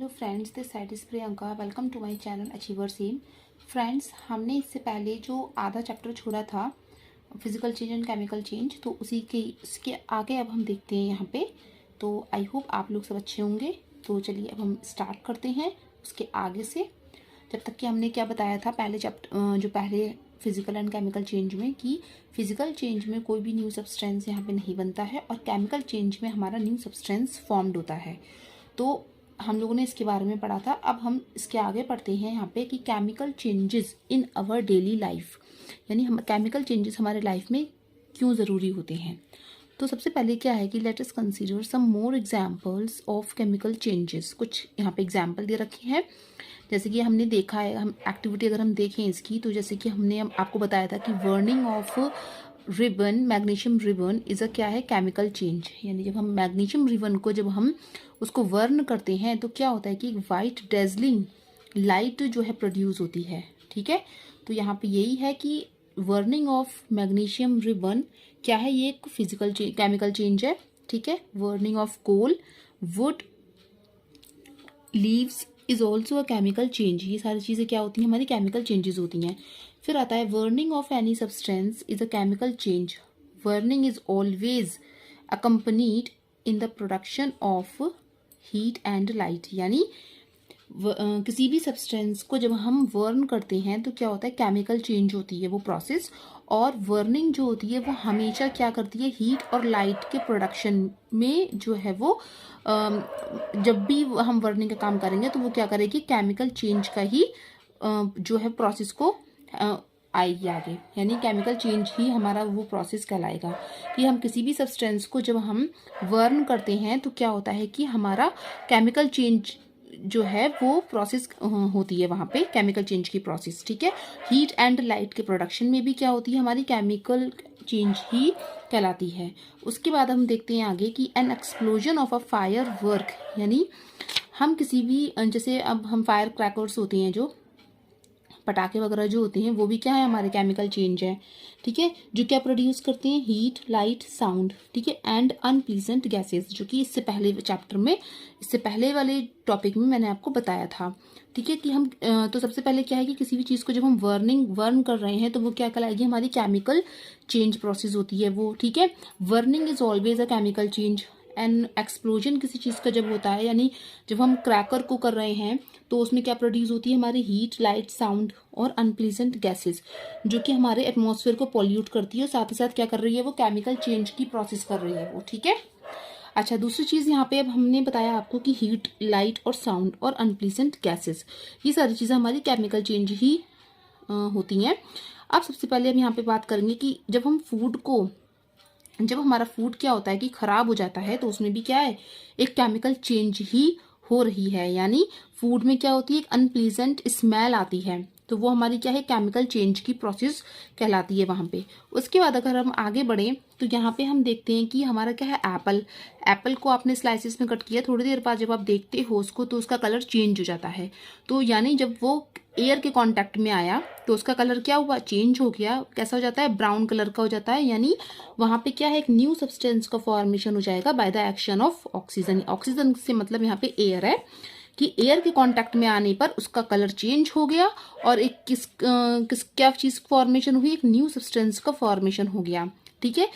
Hello friends, this side is Priyanka. Welcome to my channel achievers M. Friends, हमने इससे पहले जो आधा चैप्टर छोड़ा था physical change and chemical change, तो उसी के इसके आगे अब हम देखते हैं यहाँ पे। तो आई होप आप लोग सब अच्छे होंगे। तो चलिए अब हम स्टार्ट करते हैं उसके आगे से। जब तक कि हमने क्या बताया था पहले चैप्टर जो पहले फिजिकल एंड केमिकल चेंज में, कि फिजिकल चेंज में कोई भी न्यू सब्सटेंस यहाँ पे नहीं बनता है और केमिकल चेंज में हमारा न्यू सब्सटेंस फॉर्म्ड होता है। तो हम लोगों ने इसके बारे में पढ़ा था। अब हम इसके आगे पढ़ते हैं यहाँ पे कि chemical changes in our daily life, यानी हम केमिकल चेंजेस हमारे लाइफ में क्यों ज़रूरी होते हैं। तो सबसे पहले क्या है कि let us consider some more examples of chemical changes. कुछ यहाँ पे एग्जांपल दे रखे हैं, जैसे कि हमने देखा है, हम एक्टिविटी अगर हम देखें इसकी, तो जैसे कि हमने आपको बताया था कि burning of ribbon, magnesium ribbon is a क्या है, केमिकल चेंज। यानी जब हम मैग्नीशियम रिबन को जब हम उसको वर्न करते हैं तो क्या होता है कि वाइट डेजलिंग लाइट जो है प्रोड्यूस होती है। ठीक है, तो यहाँ पे यही है कि वर्निंग ऑफ मैग्नीशियम रिबन क्या है, ये एक फिजिकल केमिकल चेंज है। ठीक है, burning of coal, wood, leaves is also a chemical change. ये सारी चीज़ें क्या होती हैं, हमारी केमिकल चेंजेस होती हैं। फिर आता है burning of any substance is a chemical change. Burning is always accompanied in the production of heat and light. यानी किसी भी सब्सटेंस को जब हम वर्न करते हैं तो क्या होता है, केमिकल चेंज होती है वो प्रोसेस। और वर्निंग जो होती है वो हमेशा क्या करती है, हीट और लाइट के प्रोडक्शन में जो है वो जब भी हम वर्निंग का काम करेंगे तो वो क्या करेगी, केमिकल चेंज का ही जो है प्रोसेस को आएगी आगे। यानी केमिकल चेंज ही हमारा वो प्रोसेस कहलाएगा कि हम किसी भी सब्सटेंस को जब हम वर्न करते हैं तो क्या होता है कि हमारा केमिकल चेंज जो है वो प्रोसेस होती है वहाँ पे, केमिकल चेंज की प्रोसेस। ठीक है, हीट एंड लाइट के प्रोडक्शन में भी क्या होती है, हमारी केमिकल चेंज ही कहलाती है। उसके बाद हम देखते हैं आगे कि N explosion of a fire work. यानी हम किसी भी जैसे अब हम फायर क्रैकर्स होते हैं, जो पटाखे वगैरह जो होते हैं, वो भी क्या है, हमारे केमिकल चेंज है। ठीक है, जो क्या प्रोड्यूस करते हैं, हीट, लाइट, साउंड। ठीक है, एंड अनप्लीजेंट गैसेस, जो कि इससे पहले चैप्टर में, इससे पहले वाले टॉपिक में मैंने आपको बताया था। ठीक है, कि हम तो सबसे पहले क्या है कि किसी भी चीज़ को जब हम वर्न कर रहे हैं तो वो क्या कहलाएगी, हमारी केमिकल चेंज प्रोसेस होती है वो। ठीक है, burning is always a chemical change. And explosion किसी चीज़ का जब होता है, यानी जब हम क्रैकर को कर रहे हैं तो उसमें क्या प्रोड्यूस होती है, हमारी हीट, लाइट, साउंड और अनप्लीजेंट गैसेस, जो कि हमारे एटमॉस्फेयर को पॉल्यूट करती है और साथ ही साथ क्या कर रही है, वो केमिकल चेंज की प्रोसेस कर रही है वो। ठीक है, अच्छा, दूसरी चीज़ यहाँ पे अब हमने बताया आपको कि हीट, लाइट और साउंड और अनप्लीजेंट गैसेस, ये सारी चीज़ें हमारी केमिकल चेंज ही होती हैं। अब सबसे पहले हम यहाँ पे बात करेंगे कि जब हमारा फूड क्या होता है कि खराब हो जाता है तो उसमें भी क्या है, एक केमिकल चेंज ही हो रही है। यानी फूड में क्या होती है, एक अनप्लीजेंट स्मेल आती है, तो वो हमारी क्या है, केमिकल चेंज की प्रोसेस कहलाती है वहाँ पे। उसके बाद अगर हम आगे बढ़ें तो यहाँ पे हम देखते हैं कि हमारा क्या है, एप्पल को आपने स्लाइसिस में कट किया, थोड़ी देर बाद जब आप देखते हो उसको तो उसका कलर चेंज हो जाता है। तो यानी जब वो एयर के कांटेक्ट में आया तो उसका कलर क्या हुआ, चेंज हो गया। कैसा हो जाता है, ब्राउन कलर का हो जाता है। यानी वहाँ पे क्या है, एक न्यू सब्सटेंस का फॉर्मेशन हो जाएगा by the action of oxygen. Oxygen से मतलब यहाँ पे एयर है, कि एयर के कांटेक्ट में आने पर उसका कलर चेंज हो गया और एक क्या चीज़ फॉर्मेशन हुई, एक न्यू सब्सटेंस का फॉर्मेशन हो गया। ठीक है,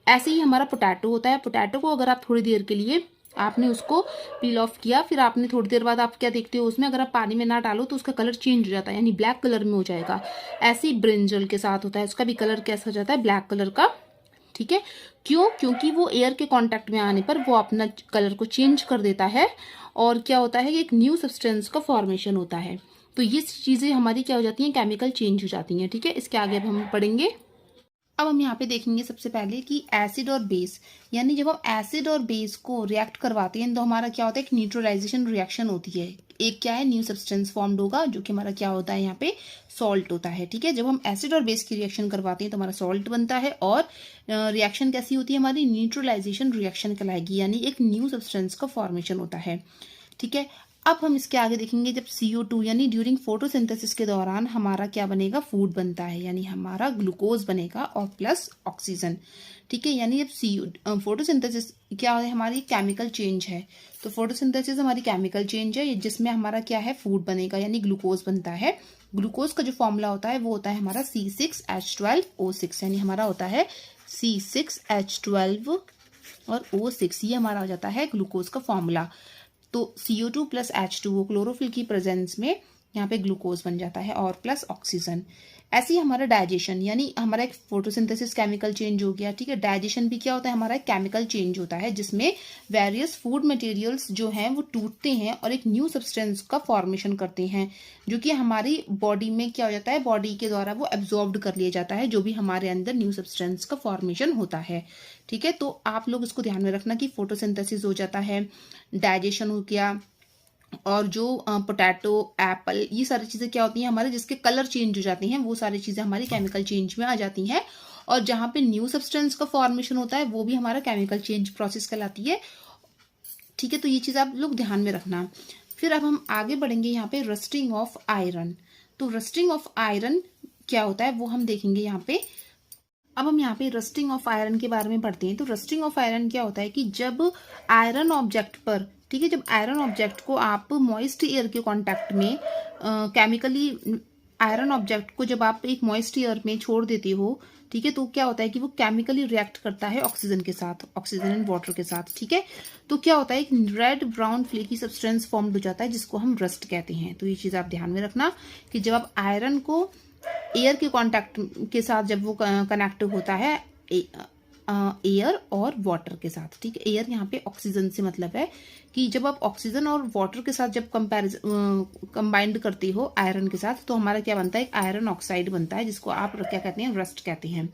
ऐसे ही हमारा पोटैटो होता है। पोटैटो को अगर आप थोड़ी देर के लिए आपने उसको पील ऑफ किया, फिर आपने थोड़ी देर बाद आप क्या देखते हो उसमें, अगर आप पानी में ना डालो तो उसका कलर चेंज हो जाता है, यानी ब्लैक कलर में हो जाएगा। ऐसे ही ब्रिंजल के साथ होता है, उसका भी कलर कैसा हो जाता है, ब्लैक कलर का। ठीक है, क्यों, क्योंकि वो एयर के कांटेक्ट में आने पर वो अपना कलर को चेंज कर देता है और क्या होता है, एक न्यू सब्सटेंस का फॉर्मेशन होता है। तो ये चीज़ें हमारी क्या हो जाती हैं, केमिकल चेंज हो जाती हैं। ठीक है, इसके आगे अब हम पढ़ेंगे। अब हम यहाँ पे देखेंगे सबसे पहले कि एसिड और बेस, यानी जब हम एसिड और बेस को रिएक्ट करवाते हैं तो हमारा क्या होता है, एक न्यूट्रलाइजेशन रिएक्शन होती है। एक क्या है, न्यू सब्सटेंस फॉर्म्ड होगा जो कि हमारा क्या होता है, यहाँ पे सॉल्ट होता है। ठीक है, जब हम एसिड और बेस की रिएक्शन करवाते हैं तो हमारा सॉल्ट बनता है और रिएक्शन कैसी होती है, हमारी न्यूट्रलाइजेशन रिएक्शन कहलाएगी, यानी एक न्यू सब्सटेंस का फॉर्मेशन होता है। ठीक है, अब हम इसके आगे देखेंगे जब CO2 यानी ड्यूरिंग फोटोसिंथेसिस के दौरान हमारा क्या बनेगा, फूड बनता है, यानी हमारा ग्लूकोज बनेगा और प्लस ऑक्सीजन। ठीक है, यानी जब फोटोसिंथेसिस क्या है, हमारी केमिकल चेंज है। तो फोटोसिंथेसिस हमारी केमिकल चेंज है जिसमें हमारा क्या है, फूड बनेगा यानी ग्लूकोज बनता है। ग्लूकोज का जो फॉर्मूला होता है वो होता है हमारा C6H12O6, यानी हमारा होता है C6H12 और O6, ये हमारा हो जाता है ग्लूकोज का फॉर्मूला। तो CO2 प्लस H2O क्लोरोफिल की प्रेजेंस में यहाँ पे ग्लूकोज बन जाता है और प्लस ऑक्सीजन। ऐसे ही हमारा डाइजेशन, यानी हमारा एक फोटोसिंथेसिस केमिकल चेंज हो गया। ठीक है, डाइजेशन भी क्या होता है, हमारा एक केमिकल चेंज होता है जिसमें वेरियस फूड मटेरियल्स जो हैं वो टूटते हैं और एक न्यू सब्सटेंस का फॉर्मेशन करते हैं, जो कि हमारी बॉडी में क्या हो जाता है, बॉडी के द्वारा वो एब्जॉर्ब्ड कर लिया जाता है, जो भी हमारे अंदर न्यू सब्सटेंस का फॉर्मेशन होता है। ठीक है, तो आप लोग इसको ध्यान में रखना कि फोटोसिंथेसिस हो जाता है, डाइजेशन हो गया, और जो पोटैटो, एप्पल, ये सारी चीजें क्या होती हैं हमारे, जिसके कलर चेंज हो जाती हैं, वो सारी चीजें हमारी केमिकल चेंज में आ जाती हैं। और जहां पे न्यू सब्सटेंस का फॉर्मेशन होता है वो भी हमारा केमिकल चेंज प्रोसेस कहलाती है। ठीक है, तो ये चीज आप लोग ध्यान में रखना। फिर अब हम आगे बढ़ेंगे यहाँ पे रस्टिंग ऑफ आयरन। तो रस्टिंग ऑफ आयरन क्या होता है वो हम देखेंगे यहाँ पे। अब हम यहाँ पे रस्टिंग ऑफ आयरन के बारे में पढ़ते हैं। तो रस्टिंग ऑफ आयरन क्या होता है कि जब आयरन ऑब्जेक्ट पर, ठीक है, जब आयरन ऑब्जेक्ट को आप मॉइस्ट एयर के कांटेक्ट में केमिकली आयरन ऑब्जेक्ट को जब आप एक मॉइस्ट एयर में छोड़ देते हो, ठीक है, तो क्या होता है कि वो केमिकली रिएक्ट करता है ऑक्सीजन के साथ, ऑक्सीजन एंड वाटर के साथ। ठीक है, तो क्या होता है, एक red brown flaky substance form हो जाता है जिसको हम रस्ट कहते हैं। तो ये चीज आप ध्यान में रखना कि जब आप आयरन को एयर के कांटेक्ट के साथ जब वो कनेक्ट होता है एयर और वाटर के साथ, ठीक है, एयर यहाँ पे ऑक्सीजन से मतलब है कि जब आप ऑक्सीजन और वाटर के साथ जब कंबाइंड करते हो आयरन के साथ, तो हमारा क्या बनता है, एक आयरन ऑक्साइड बनता है जिसको आप क्या कहते हैं, रस्ट कहते हैं।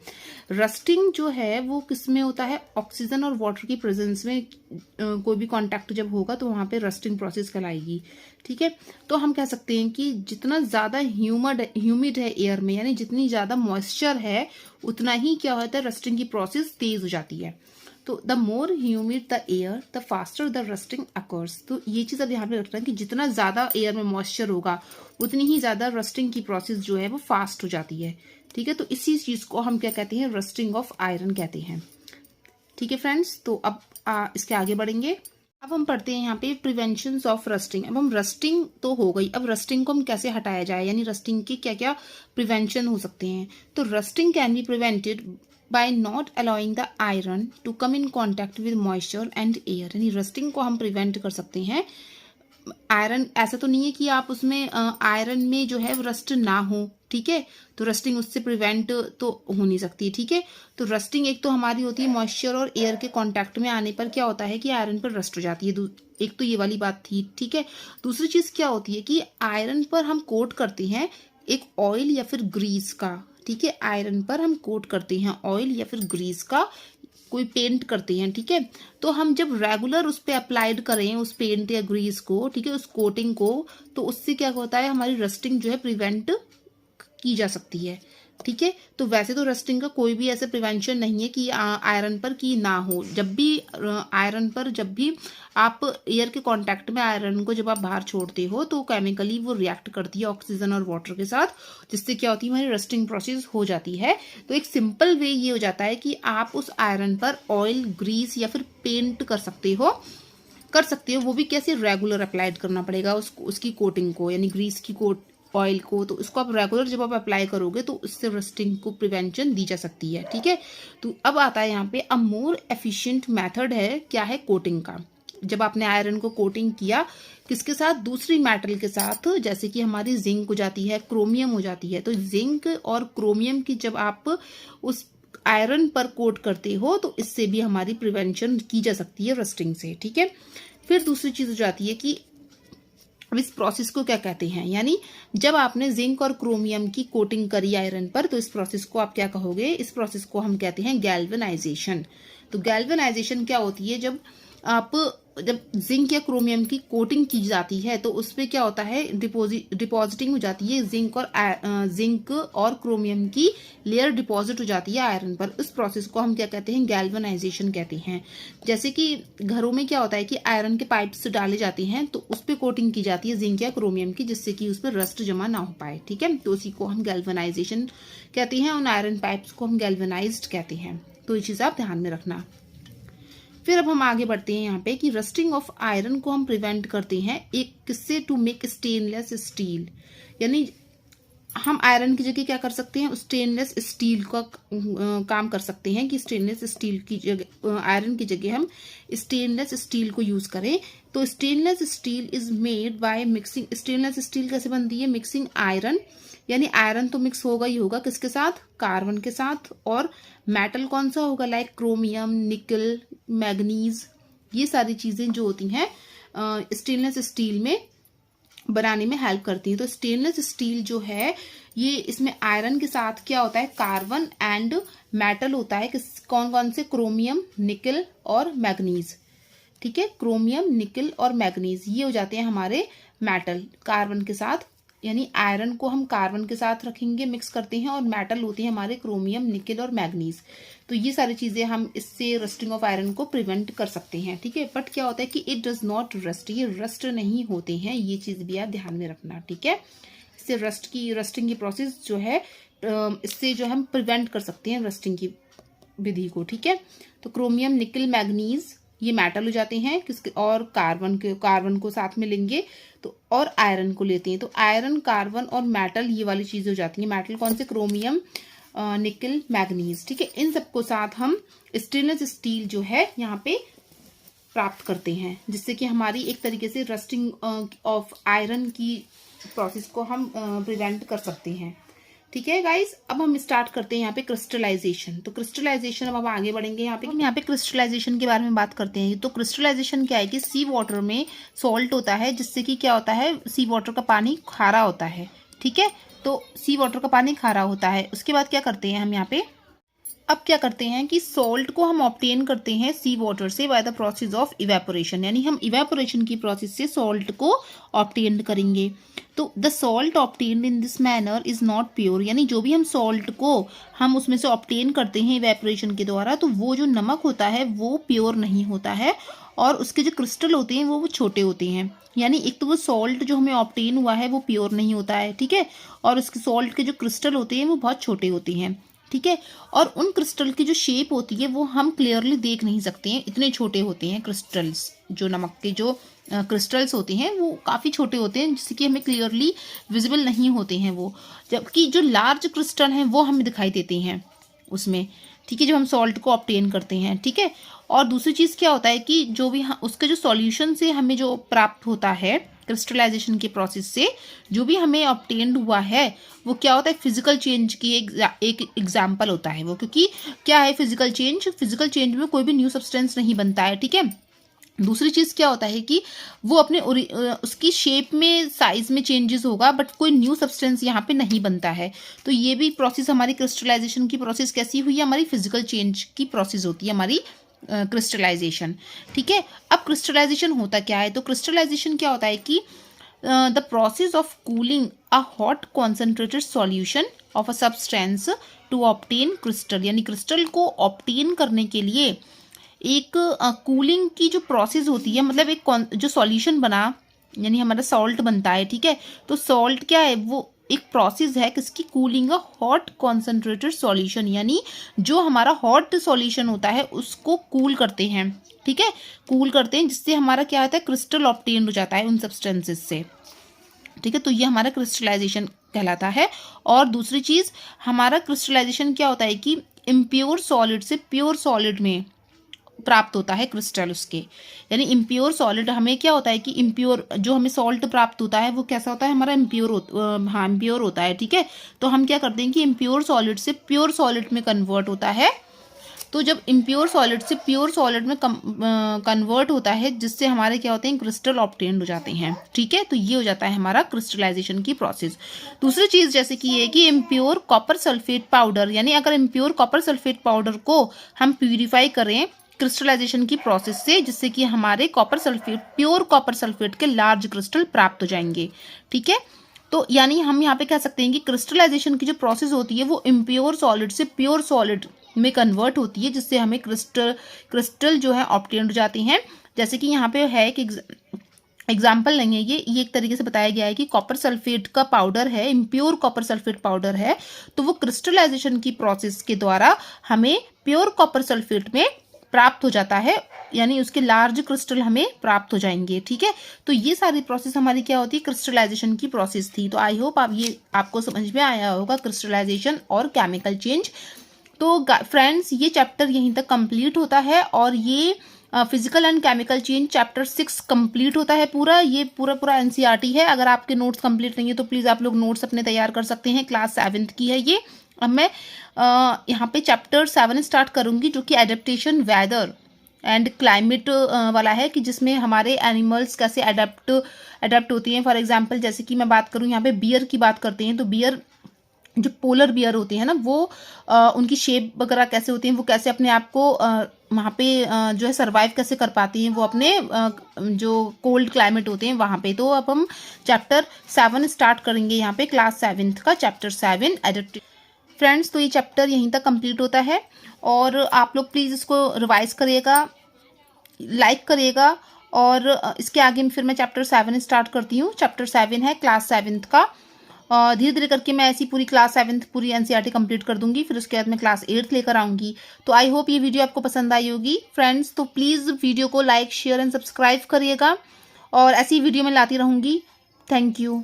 रस्टिंग जो है वो किस में होता है, ऑक्सीजन और वाटर की प्रेजेंस में कोई भी कांटेक्ट जब होगा तो वहां पे रस्टिंग प्रोसेस कहलाएगी। ठीक है, तो हम कह सकते हैं कि जितना ज्यादा ह्यूमिड है एयर में, यानी जितनी ज्यादा मॉइस्चर है उतना ही क्या होता है, रस्टिंग की प्रोसेस तेज हो जाती है। तो the more humid the air the faster the rusting occurs. तो ये चीज अब ध्यान में रखना कि जितना ज्यादा एयर में मॉइस्चर होगा उतनी ही ज्यादा रस्टिंग की प्रोसेस जो है वो फास्ट हो जाती है। ठीक है, तो इसी चीज को हम क्या कहते हैं, रस्टिंग ऑफ आयरन कहते हैं। ठीक है फ्रेंड्स, तो अब इसके आगे बढ़ेंगे। अब हम पढ़ते हैं यहाँ पे प्रिवेंशन ऑफ रस्टिंग। अब हम रस्टिंग तो हो गई, अब रस्टिंग को हम कैसे हटाया जाए, यानी रस्टिंग के क्या क्या प्रिवेंशन हो सकते हैं। तो rusting can be prevented by not allowing the iron to come in contact with moisture and air. यानी रस्टिंग को हम प्रिवेंट कर सकते हैं। आयरन ऐसा तो नहीं है कि आप उसमें आयरन में जो है रस्ट ना हो, ठीक है, तो रस्टिंग उससे प्रिवेंट तो हो नहीं सकती। ठीक है, तो रस्टिंग एक तो हमारी होती है मॉइस्चर और एयर के कांटेक्ट में आने पर क्या होता है कि आयरन पर रस्ट हो जाती है, एक तो ये वाली बात थी। ठीक है, दूसरी चीज क्या होती है कि आयरन पर हम कोट करते हैं एक ऑयल या फिर ग्रीस का। ठीक है, आयरन पर हम कोट करते हैं ऑयल या फिर ग्रीस का, कोई पेंट करते हैं। ठीक है, तो हम जब रेगुलर उस पर अप्लाइड करें उस पेंट या ग्रीस को, ठीक है, उस कोटिंग को, तो उससे क्या होता है, हमारी रस्टिंग जो है प्रिवेंट की जा सकती है। ठीक है, तो वैसे तो रस्टिंग का कोई भी ऐसे प्रिवेंशन नहीं है कि आयरन पर की ना हो। जब भी आयरन पर जब भी आप एयर के कांटेक्ट में आयरन को जब आप बाहर छोड़ते हो तो केमिकली वो रिएक्ट करती है ऑक्सीजन और वाटर के साथ, जिससे क्या होती है, हमारी रस्टिंग प्रोसेस हो जाती है। तो एक सिंपल वे ये हो जाता है कि आप उस आयरन पर ऑयल, ग्रीस या फिर पेंट कर सकते हो, वो भी कैसे, रेगुलर अप्लाइड करना पड़ेगा उसकी कोटिंग को, यानी ग्रीस की कोट, ऑयल को, तो उसको आप रेगुलर जब आप अप्लाई करोगे तो उससे रस्टिंग को प्रिवेंशन दी जा सकती है। ठीक है, तो अब आता है यहाँ पे अ मोर एफिशिएंट मेथड है, क्या है, कोटिंग का। जब आपने आयरन को कोटिंग किया किसके साथ, दूसरी मेटल के साथ, जैसे कि हमारी जिंक हो जाती है, क्रोमियम हो जाती है, तो जिंक और क्रोमियम की जब आप उस आयरन पर कोट करते हो तो इससे भी हमारी प्रिवेंशन की जा सकती है रस्टिंग से। ठीक है, फिर दूसरी चीज हो जाती है कि अब इस प्रोसेस को क्या कहते हैं, यानी जब आपने जिंक और क्रोमियम की कोटिंग करी आयरन पर तो इस प्रोसेस को आप क्या कहोगे, इस प्रोसेस को हम कहते हैं गैल्वेनाइजेशन। तो गैल्वेनाइजेशन क्या होती है, जब आप जब जिंक या क्रोमियम की कोटिंग की जाती है तो उसमें क्या होता है, डिपॉजिटिंग हो जाती है जिंक और क्रोमियम की लेयर डिपॉजिट हो जाती है आयरन पर। इस प्रोसेस को हम क्या कहते हैं, गैल्वेनाइजेशन कहते हैं। जैसे कि घरों में क्या होता है कि आयरन के पाइप्स डाले जाते हैं तो उस पर कोटिंग की जाती है जिंक या क्रोमियम की, जिससे कि उस पर रस्ट जमा ना हो पाए। ठीक है, तो उसी को हम गैल्वेनाइजेशन कहते हैं। उन आयरन पाइप्स को हम गैल्वेनाइज्ड कहते हैं। तो ये चीज आप ध्यान में रखना। फिर अब हम आगे बढ़ते हैं यहाँ पे कि रस्टिंग ऑफ आयरन को हम प्रिवेंट करते हैं एक किससे, टू मेक स्टेनलेस स्टील। यानी हम आयरन की जगह क्या कर सकते हैं, स्टेनलेस स्टील का काम कर सकते हैं कि स्टेनलेस स्टील की जगह, आयरन की जगह हम स्टेनलेस स्टील को यूज करें। तो stainless steel is made by mixing, stainless steel कैसे बनती है, मिक्सिंग आयरन, यानी आयरन तो मिक्स होगा ही होगा, किसके साथ, कार्बन के साथ। और मेटल कौन सा होगा, लाइक क्रोमियम, निकल, मैग्नीज, ये सारी चीजें जो होती हैं स्टेनलेस स्टील में बनाने में हेल्प करती है। तो स्टेनलेस स्टील जो है ये, इसमें आयरन के साथ क्या होता है, कार्बन एंड मेटल होता है। कौन कौन से, क्रोमियम, निकल और मैग्नीज। ठीक है, क्रोमियम, निकल और मैग्नीज ये हो जाते हैं हमारे मेटल कार्बन के साथ। यानी आयरन को हम कार्बन के साथ रखेंगे, मिक्स करते हैं, और मेटल होते हैं हमारे क्रोमियम, निकल और मैग्नीज। तो ये सारी चीजें हम इससे रस्टिंग ऑफ आयरन को प्रिवेंट कर सकते हैं। ठीक है, बट क्या होता है कि इट डज नॉट रस्ट, ये रस्ट नहीं होते हैं, ये चीज भी आप ध्यान में रखना। ठीक है, इससे रस्टिंग की प्रोसेस जो है, इससे जो हम प्रिवेंट कर सकते हैं रस्टिंग की विधि को। ठीक है, तो क्रोमियम, निकल, मैग्नीज ये मेटल हो जाते हैं किसके, और कार्बन को साथ में लेंगे तो, और आयरन को लेते हैं तो आयरन, कार्बन और मेटल ये वाली चीजें हो जाती हैं। मेटल कौन से, क्रोमियम, निकल, मैग्नीज। ठीक है, इन सबको साथ हम स्टेनलेस स्टील जो है यहाँ पे प्राप्त करते हैं, जिससे कि हमारी एक तरीके से रस्टिंग ऑफ आयरन की प्रोसेस को हम प्रिवेंट कर सकते हैं। ठीक है गाइस, अब हम स्टार्ट करते हैं यहाँ पे क्रिस्टलाइजेशन। तो क्रिस्टलाइजेशन, अब हम आगे बढ़ेंगे यहाँ पे, हम यहाँ पे क्रिस्टलाइजेशन के बारे में बात करते हैं। तो क्रिस्टलाइजेशन क्या है कि सी वाटर में सॉल्ट होता है, जिससे कि क्या होता है, सी वाटर का पानी खारा होता है। ठीक है, तो सी वाटर का पानी खारा होता है। उसके बाद क्या करते हैं हम यहाँ पे, अब क्या करते हैं कि सॉल्ट को हम ऑब्टेन करते हैं सी वाटर से by the process of evaporation, यानी हम इवेपोरेशन की प्रोसेस से सॉल्ट को ऑब्टेन करेंगे। तो the salt obtained in this manner is not pure, यानी जो भी हम सॉल्ट को हम उसमें से ऑब्टेन करते हैं इवेपोरेशन के द्वारा, तो वो जो नमक होता है वो प्योर नहीं होता है, और उसके जो क्रिस्टल होते हैं वो छोटे होते हैं। यानी एक तो वो सॉल्ट जो हमें ऑब्टेन हुआ है वो प्योर नहीं होता है। ठीक है, और उसके सॉल्ट के जो क्रिस्टल होते हैं वो बहुत छोटे होते हैं। ठीक है, और उन क्रिस्टल की जो शेप होती है वो हम क्लियरली देख नहीं सकते हैं, इतने छोटे होते हैं क्रिस्टल्स। जो नमक के जो क्रिस्टल्स होते हैं वो काफ़ी छोटे होते हैं, जिससे कि हमें क्लियरली विजिबल नहीं होते हैं वो, जबकि जो लार्ज क्रिस्टल हैं वो हमें दिखाई देते हैं उसमें। ठीक है, जब हम सॉल्ट को ऑब्टेन करते हैं। ठीक है, और दूसरी चीज़ क्या होता है कि जो भी उसके जो सॉल्यूशन से हमें जो प्राप्त होता है क्रिस्टलाइजेशन के प्रोसेस से, जो भी हमें ऑब्टेन्ड हुआ है वो क्या होता है, फिजिकल चेंज की एक एग्जाम्पल होता है वो। क्योंकि क्या है फिजिकल चेंज में कोई भी न्यू सब्सटेंस नहीं बनता है। ठीक है, दूसरी चीज़ क्या होता है कि वो अपने उसकी शेप में, साइज में चेंजेस होगा, बट कोई न्यू सब्सटेंस यहाँ पे नहीं बनता है। तो ये भी प्रोसेस, हमारी क्रिस्टलाइजेशन की प्रोसेस कैसी हुई है, हमारी फिजिकल चेंज की प्रोसेस होती है हमारी क्रिस्टलाइजेशन। ठीक है, अब क्रिस्टलाइजेशन होता क्या है, तो क्रिस्टलाइजेशन क्या होता है कि the process of cooling a hot concentrated solution of a substance to obtain crystal, यानी क्रिस्टल को ऑब्टेन करने के लिए एक कूलिंग की जो प्रोसेस होती है, मतलब एक जो सॉल्यूशन बना, यानी हमारा सॉल्ट बनता है। ठीक है, तो सॉल्ट क्या है, वो एक प्रोसेस है किसकी, cooling a hot concentrated solution, यानी जो हमारा हॉट सॉल्यूशन होता है उसको कूल करते हैं। ठीक है, कूल करते हैं, जिससे हमारा क्या होता है, क्रिस्टल ऑब्टेन हो जाता है उन सब्सटेंसेस से। ठीक है, तो ये हमारा क्रिस्टलाइजेशन कहलाता है। और दूसरी चीज़, हमारा क्रिस्टलाइजेशन क्या होता है कि इम्प्योर सॉलिड से प्योर सॉलिड में प्राप्त होता है क्रिस्टल उसके, यानी इम्प्योर सॉलिड हमें क्या होता है कि इम्प्योर जो हमें सॉल्ट प्राप्त होता है वो कैसा होता है, हमारा इम्प्योर होता है। ठीक है, तो हम क्या करते हैं कि इम्प्योर सॉलिड से प्योर सॉलिड में कन्वर्ट होता है। तो जब इम्प्योर सॉलिड से प्योर सॉलिड में कन्वर्ट होता है, जिससे हमारे क्या होते हैं, क्रिस्टल ऑब्टेन्ड हो जाते हैं। ठीक है, तो ये हो जाता है हमारा क्रिस्टलाइजेशन की प्रोसेस। दूसरी चीज़ जैसे कि ये कि इम्प्योर कॉपर सल्फेट पाउडर, यानी अगर इम्प्योर कॉपर सल्फेट पाउडर को हम प्यूरिफाई करें क्रिस्टलाइजेशन की प्रोसेस से, जिससे कि हमारे copper sulphate, pure copper sulphate के लार्ज क्रिस्टल प्राप्त हो जाएंगे। ठीक है, तो यानी हम यहाँ पे कह सकते हैं कि क्रिस्टलाइजेशन की जो प्रोसेस होती है वो इम्प्योर सॉलिड से प्योर सॉलिड में कन्वर्ट होती है, जिससे हमें क्रिस्टल जो है ऑब्टेन हो जाती हैं। जैसे कि यहाँ पे है कि एग्जाम्पल लेंगे, ये एक तरीके से बताया गया है कि कॉपर सल्फेट का पाउडर है, इम्प्योर कॉपर सल्फेट पाउडर है, तो वो क्रिस्टलाइजेशन की प्रोसेस के द्वारा हमें प्योर कॉपर सल्फेट में प्राप्त हो जाता है, यानी उसके लार्ज क्रिस्टल हमें प्राप्त हो जाएंगे। ठीक है, तो ये सारी प्रोसेस हमारी क्या होती है, क्रिस्टलाइजेशन की प्रोसेस थी। तो आई होप आपको समझ में आया होगा क्रिस्टलाइजेशन और केमिकल चेंज। तो फ्रेंड्स, ये चैप्टर यहीं तक कंप्लीट होता है और ये physical and chemical change chapter 6 complete होता है पूरा। ये पूरा एनसीईआरटी है। अगर आपके नोट्स कंप्लीट नहीं है तो प्लीज़ आप लोग नोट्स अपने तैयार कर सकते हैं। क्लास 7th की है ये। अब मैं यहाँ पे चैप्टर 7 स्टार्ट करूँगी, जो कि एडेप्टेशन, वेदर एंड क्लाइमेट वाला है, कि जिसमें हमारे एनिमल्स कैसे अडेप्ट होती हैं। फॉर एग्जाम्पल, जैसे कि मैं बात करूँ यहाँ पे बियर की बात करते हैं, तो बियर, जो पोलर बियर होते हैं ना, वो उनकी शेप वगैरह कैसे होती हैं, वो कैसे अपने आप को वहाँ पे जो है सर्वाइव कैसे कर पाती हैं वो अपने जो कोल्ड क्लाइमेट होते हैं वहाँ पे। तो अब हम चैप्टर 7 स्टार्ट करेंगे यहाँ पे, क्लास 7th का चैप्टर 7 एडेप्टेशन। फ्रेंड्स, तो ये चैप्टर यहीं तक कंप्लीट होता है और आप लोग प्लीज़ इसको रिवाइज करिएगा, लाइक करिएगा। और इसके आगे फिर मैं चैप्टर 7 स्टार्ट करती हूँ। चैप्टर 7 है क्लास 7th का। धीरे धीरे करके मैं ऐसी पूरी क्लास 7th पूरी एनसीईआरटी कंप्लीट कर दूंगी, फिर उसके बाद मैं क्लास 8th लेकर आऊँगी। तो आई होप ये वीडियो आपको पसंद आई होगी फ्रेंड्स। तो प्लीज़ वीडियो को लाइक, शेयर एंड सब्सक्राइब करिएगा और ऐसी वीडियो मैं लाती रहूँगी। Thank you.